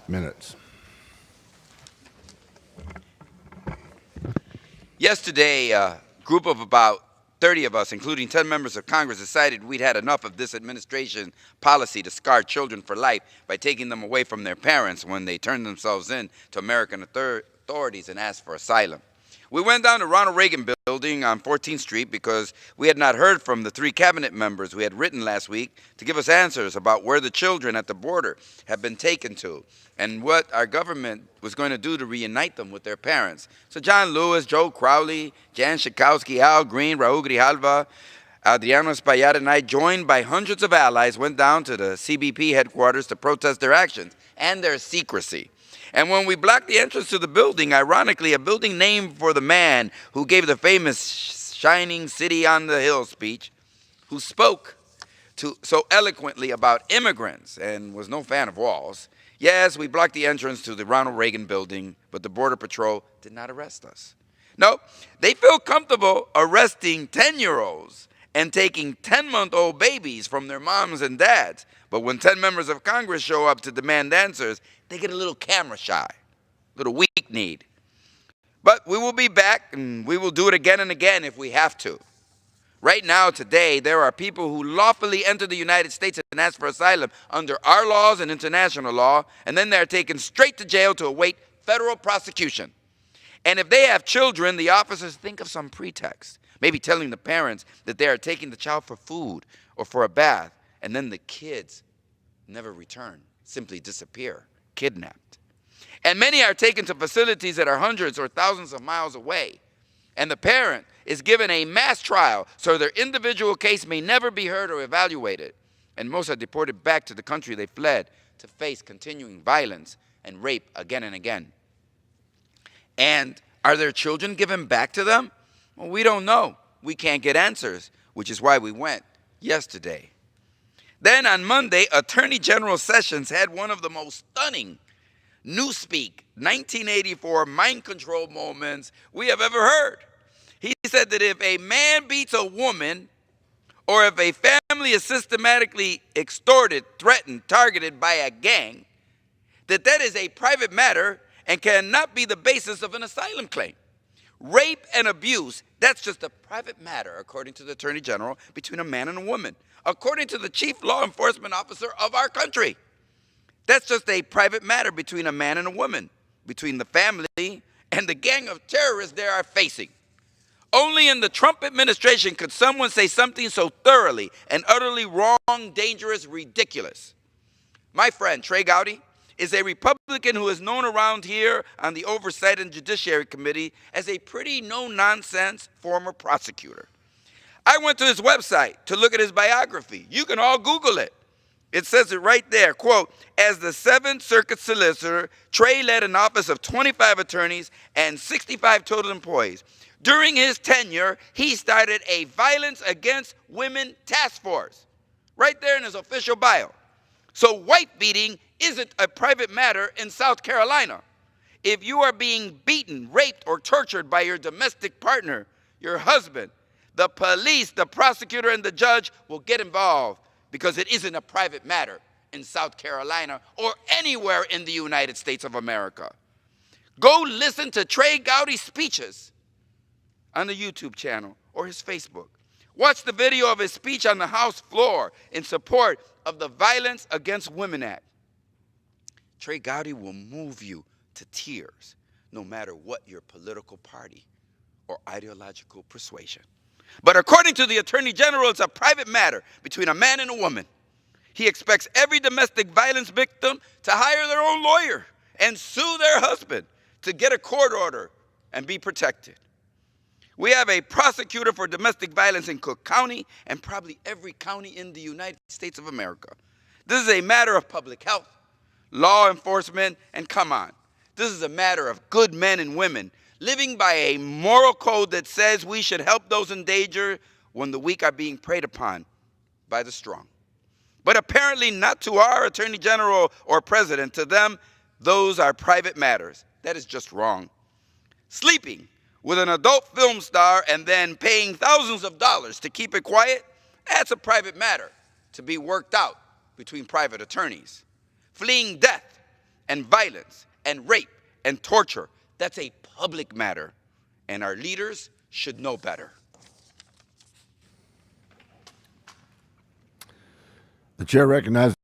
minutes. Yesterday, a group of about 30 of us, including 10 members of Congress, decided we'd had enough of this administration policy to scar children for life by taking them away from their parents when they turned themselves in to American authorities and asked for asylum. We went down to Ronald Reagan Building on 14th Street because we had not heard from the 3 cabinet members we had written last week to give us answers about where the children at the border had been taken to and what our government was going to do to reunite them with their parents. So John Lewis, Joe Crowley, Jan Schakowsky, Al Green, Raul Grijalva, Adriano Espaillat, and I, joined by hundreds of allies, went down to the CBP headquarters to protest their actions and their secrecy. And when we blocked the entrance to the building, ironically, a building named for the man who gave the famous Shining City on the Hill speech, who spoke so eloquently about immigrants and was no fan of walls. Yes, we blocked the entrance to the Ronald Reagan Building, but the Border Patrol did not arrest us. No, they feel comfortable arresting 10-year-olds and taking 10-month-old babies from their moms and dads. But when 10 members of Congress show up to demand answers, they get a little camera shy, a little weak-kneed. But we will be back, and we will do it again and again if we have to. Right now, today, there are people who lawfully enter the United States and ask for asylum under our laws and international law, and then they're taken straight to jail to await federal prosecution. And if they have children, the officers think of some pretext, maybe telling the parents that they are taking the child for food or for a bath, and then the kids never return, simply disappear, kidnapped. And many are taken to facilities that are hundreds or thousands of miles away. And the parent is given a mass trial so their individual case may never be heard or evaluated. And most are deported back to the country they fled to face continuing violence and rape again and again. And are their children given back to them? Well, we don't know. We can't get answers, which is why we went yesterday. Then on Monday, Attorney General Sessions had one of the most stunning Newspeak 1984 mind control moments we have ever heard. He said that if a man beats a woman, or if a family is systematically extorted, threatened, targeted by a gang, that is a private matter and cannot be the basis of an asylum claim. Rape and abuse, that's just a private matter, according to the Attorney General, between a man and a woman. According to the chief law enforcement officer of our country, that's just a private matter between a man and a woman, between the family and the gang of terrorists they are facing. Only in the Trump administration could someone say something so thoroughly and utterly wrong, dangerous, ridiculous. My friend, Trey Gowdy, is a Republican who is known around here on the Oversight and Judiciary Committee as a pretty no-nonsense former prosecutor. I went to his website to look at his biography. You can all Google it. It says it right there, quote, as the 7th Circuit Solicitor, Trey led an office of 25 attorneys and 65 total employees. During his tenure, he started a Violence Against Women Task Force, right there in his official bio. So wife beating isn't a private matter in South Carolina. If you are being beaten, raped, or tortured by your domestic partner, your husband, the police, the prosecutor, and the judge will get involved because it isn't a private matter in South Carolina or anywhere in the United States of America. Go listen to Trey Gowdy's speeches on the YouTube channel or his Facebook. Watch the video of his speech on the House floor in support of the Violence Against Women Act. Trey Gowdy will move you to tears, no matter what your political party or ideological persuasion. But according to the Attorney General, it's a private matter between a man and a woman. He expects every domestic violence victim to hire their own lawyer and sue their husband to get a court order and be protected. We have a prosecutor for domestic violence in Cook County and probably every county in the United States of America. This is a matter of public health, law enforcement, and come on. This is a matter of good men and women living by a moral code that says we should help those in danger when the weak are being preyed upon by the strong. But apparently not to our Attorney General or President. To them, those are private matters. That is just wrong. Sleeping with an adult film star and then paying thousands of dollars to keep it quiet, that's a private matter to be worked out between private attorneys. Fleeing death and violence and rape and torture. That's a public matter, and our leaders should know better. The chair recognizes